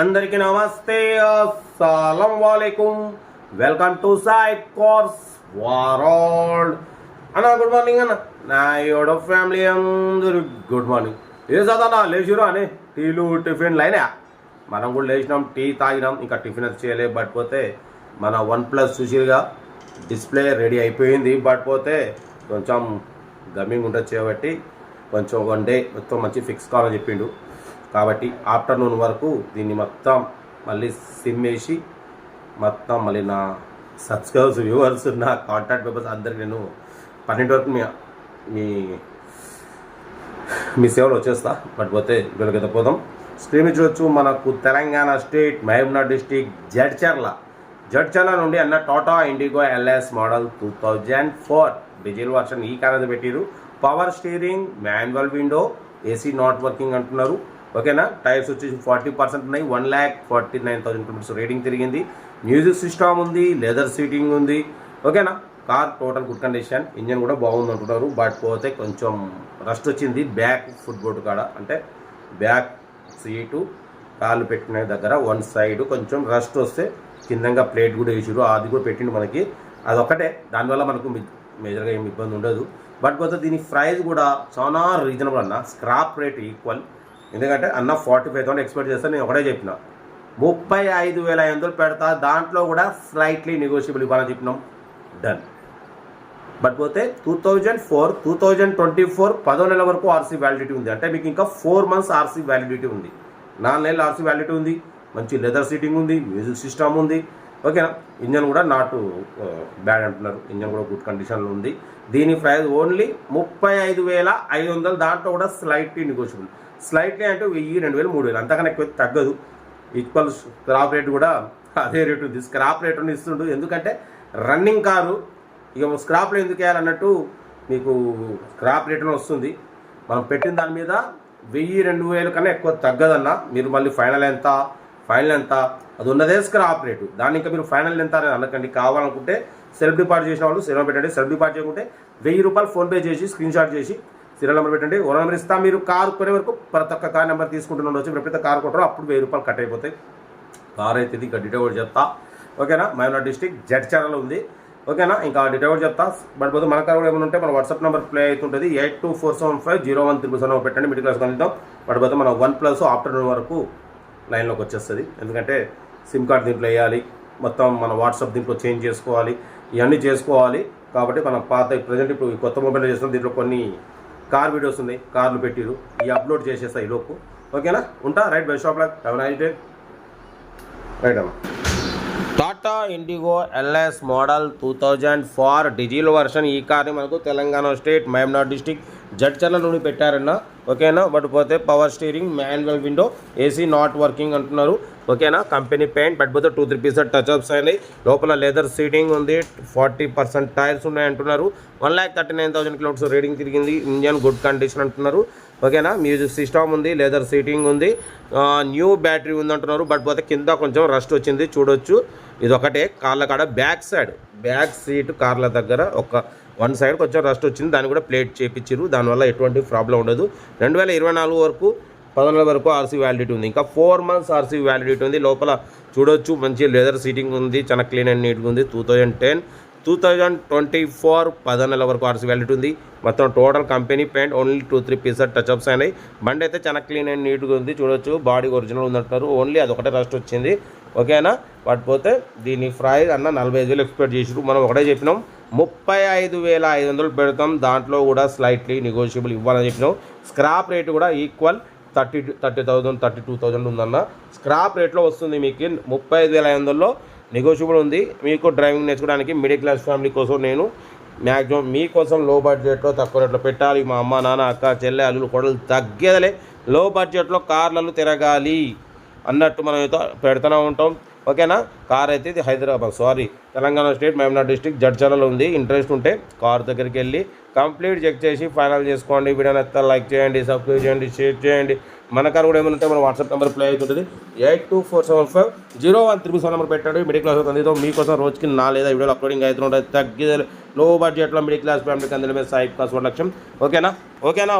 అందరికీ నమస్తే, అస్సలం వాలేకుం. Welcome to Sai course world అన్న. గుడ్ మార్నింగ్ అన్న. నా యోడో ఫ్యామిలీ అందరూ గుడ్ మార్నింగ్. ఏ చదవనా లేచిరా అని టీలు టిఫిన్లు అయినా. మనం కూడా లేచినాం, టీ తాగినాం, ఇంకా టిఫిన్ అది చేయలేదు. బట్ పోతే మన OnePlus చూసిగా డిస్ప్లే రెడీ అయిపోయింది. బట్ పోతే కొంచెం గమ్మింగ్ ఉంటుంది కాబట్టి కొంచెం 1 డే మొత్తం మంచి ఫిక్స్ కావాలని చెప్పిండు. కాబట్టి ఆఫ్టర్నూన్ వరకు దీన్ని మొత్తం మళ్ళీ సిమ్ వేసి మొత్తం మళ్ళీ నా సబ్స్క్రైబర్స్, వ్యూవర్స్, నా కాంటాక్ట్ మెంబర్స్ అందరికి నేను 12 వరకు మీ సేవలు వచ్చేస్తా. బట్ పోతే వీళ్ళకి పోదాం. స్క్రీన్ చూడొచ్చు. మనకు తెలంగాణ స్టేట్ మహబూబ్నగర్ డిస్టిక్ జడ్చర్ల నుండి అన్న Tata Indigo LS model 2004 diesel version ఈ కార్ అనేది పెట్టిరు. Power steering, manual window, AC not working అంటున్నారు. ఓకేనా. టైర్స్ వచ్చేసి 40% ఉన్నాయి. 1,49,000 కిలోమీటర్స్ రేటింగ్ తిరిగింది. మ్యూజిక్ సిస్టమ్ ఉంది, లెదర్ సీటింగ్ ఉంది. ఓకేనా. Car total good condition. Engine కూడా బాగుంది అంటున్నారు. బట్ పోతే కొంచెం రస్ట్ వచ్చింది బ్యాక్ ఫుట్ బోర్డు కాడ, అంటే బ్యాక్ సీటు కాళ్ళు పెట్టిన దగ్గర 1 సైడ్ కొంచెం రస్ట్ వస్తే కిందంగా ప్లేట్ కూడా వేసారు, అది కూడా పెట్టిండు మనకి. అదొక్కటే, దానివల్ల మనకు మేజర్గా ఏమి ఇబ్బంది ఉండదు. బట్ పోతే దీని ప్రైస్ కూడా చాలా రీజనబుల్ అన్న. Scrap rate equal. ఎందుకంటే అన్న 45,000 ఎక్స్పెక్ట్ చేస్తే నేను ఒకటే చెప్పిన 35,500 పెడతా, దాంట్లో కూడా స్లైట్లీ నెగోషియబుల్ ఇవ్వాలని చెప్పినాం. డన్. బట్ పోతే 2024 10వ నెల వరకు RC వ్యాలిడిటీ ఉంది. అంటే మీకు ఇంకా 4 months RC వ్యాలిడిటీ ఉంది. 4 నెలలు RC వ్యాలిడిటీ ఉంది. మంచి లెదర్ సీటింగ్ ఉంది, మ్యూజిక్ సిస్టమ్ ఉంది. ఓకేనా. ఇంజన్ కూడా నాట్ బ్యాడ్ అంటున్నారు. ఇంజన్ కూడా గుడ్ కండిషన్లో ఉంది. దీని ప్రైస్ ఓన్లీ 35,500. దాంట్లో కూడా స్లైట్లీ నెగోషియబుల్. స్లైట్లీ అంటే 1,000, 2,000, 3,000 అంతకన్నా ఎక్కువ తగ్గదు. ఈక్వల్ స్క్రాప్ రేట్ కూడా అదే రేటు ఉంది. స్క్రాప్ రేట్ ఇస్తుండు. ఎందుకంటే రన్నింగ్ కారు, ఇక స్క్రాప్లో ఎందుకు వేయాలన్నట్టు మీకు స్క్రాప్ రేట్లో వస్తుంది. మనం పెట్టిన దాని మీద 1,000, 2,000 కన్నా ఎక్కువ తగ్గదన్న. మీరు మళ్ళీ ఫైనల్ ఎంత అది ఉన్నదే స్క్రాప్ రేటు. దాన్ని ఇంకా మీరు ఫైనల్ ఎంత అని అనకండి. కావాలనుకుంటే సెల్ఫ్ డిపాజిట్ చేసిన వాళ్ళు సెల్ఫ్ పెట్టండి. సెల్ఫ్ డిపాజిట్ చేయకుంటే 1,000 రూపాయలు ఫోన్పే చేసి స్క్రీన్ షాట్ చేసి సీరియల్ నెంబర్ పెట్టండి. ఓనర్ నెంబర్ ఇస్తా. మీరు కారు కొనే వరకు ప్రతి ఒక్క కార్ నెంబర్ తీసుకుంటూ ఉండొచ్చు. ఎప్పుడైతే కారు కొంటారో అప్పుడు 1,000 రూపాయలు కట్ అయిపోతాయి. కార్ అయితే ఇంకా డీటెయిల్ కూడా చెప్తా. ఓకేనా. మహబూబ్నగర్ డిస్టిక్ జడ్చర్ల ఉంది. ఓకేనా. ఇంకా డీటెయిల్ కూడా చెప్తా. బట్ పోతే మన కారు కూడా ఏమైనా ఉంటే మన వాట్సాప్ నెంబర్ ప్లే అవుతుంటుంది. 8247501377 పెట్టండి. Middle class కందిద్దాం. బట్ పోతే మన OnePlus ఆఫ్టర్నూన్ వరకు లైన్లోకి వచ్చేస్తుంది. ఎందుకంటే సిమ్ కార్డ్ దీంట్లో వేయాలి, మొత్తం మన వాట్సాప్ దీంట్లో చేంజ్ చేసుకోవాలి, ఇవన్నీ చేసుకోవాలి. కాబట్టి మనం పాత ప్రజెంట్ ఇప్పుడు కొత్త మొబైల్లో చేస్తాం. దీంట్లో కొన్ని కార్ వీడియోస్ ఉన్నాయి, కార్లు పెట్టిరు, ఇవి అప్లోడ్ చేసేస్తాయి ఈ లోపు. ఓకేనా. ఉంటా. Right. Bye shop lock. Have a nice day. Right అన్న. Tata Indigo LS model 2004 diesel version ఈ కార్ని మనకు తెలంగాణ స్టేట్ మహబూబ్నగర్ డిస్టిక్ జడ్చర్ల నుండి పెట్టారన్న. ఓకేనా. బట్ పోతే power steering, manual window, AC not working అంటున్నారు. ఓకేనా. Company paint. బట్ పోతే 2-3 పీసెస్ టచ్అప్స్ అయినాయి. లోపల లెదర్ సీటింగ్ ఉంది. 40% టైర్స్ ఉన్నాయి అంటున్నారు. 1,39,000 కిలోమీటర్స్ రేటింగ్ తిరిగింది. ఇంజన్ గుడ్ కండిషన్ అంటున్నారు. ఓకేనా. మ్యూజిక్ సిస్టమ్ ఉంది, లెదర్ సీటింగ్ ఉంది, న్యూ బ్యాటరీ ఉంది అంటున్నారు. బట్ పోతే కింద కొంచెం రస్ట్ వచ్చింది చూడొచ్చు. ఇది ఒకటే కార్ల కాడ బ్యాక్ సీట్ కార్ల దగ్గర ఒక 1 సైడ్ కొంచెం రస్ట్ వచ్చింది. దాన్ని కూడా ప్లేట్ చేయించారు. దానివల్ల ఎటువంటి ప్రాబ్లం ఉండదు. 2024 వరకు 10 నెలల వరకు RC వ్యాలిడిటీ ఉంది. ఇంకా 4 months RC వ్యాలిడిటీ ఉంది. లోపల చూడొచ్చు మంచి లెదర్ సీటింగ్ ఉంది, చాలా క్లీన్ అండ్ నీట్గా ఉంది. 2024 10 నెలల వరకు RC వ్యాలిడిటీ ఉంది. మొత్తం total company paint. Only 2-3 pieces touch-ups అయినాయి. బండి అయితే చాలా క్లీన్ అండ్ నీట్గా ఉంది. చూడొచ్చు బాడీ ఒరిజినల్ ఉందంటున్నారు. ఓన్లీ అదొకటే రస్ట్ వచ్చింది. ఓకేనా. బట్ పోతే దీని ప్రైస్ అన్న 45,000 ఎక్స్పెక్ట్ చేసారు. మనం ఒకటే చెప్పినాం 35,500 పెడతాం. దాంట్లో కూడా స్లైట్లీ నెగోషియబుల్ ఇవ్వాలని చెప్పినాం. స్క్రాప్ రేట్ కూడా ఈక్వల్ 30,000 32,000 ఉందన్న. స్క్రాప్ రేట్లో వస్తుంది మీకు. 35,500లో నెగోషియబుల్ ఉంది. మీకు డ్రైవింగ్ నేర్చుకోవడానికి మిడిల్ క్లాస్ ఫ్యామిలీ కోసం నేను మ్యాక్సిమం మీకోసం లో బడ్జెట్లో తక్కువ రేట్లో పెట్టాలి. మా అమ్మ, నాన్న, అక్క, చెల్లె, అల్లులు, కొడలు తగ్గేదలే లో బడ్జెట్లో కార్లలో తిరగాలి అన్నట్టు మనం అయితే పెడుతూనే ఉంటాం. ఓకేనా. కార్ అయితే ఇది తెలంగాణ స్టేట్ మహబూబ్నగర్ డిస్టిక్ జడ్చర్లలో ఉంది. ఇంట్రెస్ట్ ఉంటే కార్ దగ్గరికి వెళ్ళి కంప్లీట్ చెక్ చేసి ఫైనల్ చేసుకోండి. వీడియో నచ్చితే లైక్ చేయండి, సబ్స్క్రైబ్ చేయండి, షేర్ చేయండి. మన కార్ కూడా ఏమైనా ఉంటే మన వాట్సాప్ నెంబర్ ప్లే అవుతుంటుంది. 8247501377 నెంబర్ పెట్టండి. మిడిల్ క్లాస్ అందిద్దాం. మీకోసం రోజుకి 4 వీడియోలు అప్లోడింగ్ అవుతుంటాయి. తగ్గిదే లో బడ్జెట్లో మిడిల్ క్లాస్ ఫ్యామిలీకి అందరిమే సాయి కాస్ 1 లక్షం. ఓకేనా.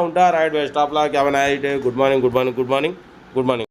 ఉంటా. Right. Bye stop lock. Have a nice day. Good morning.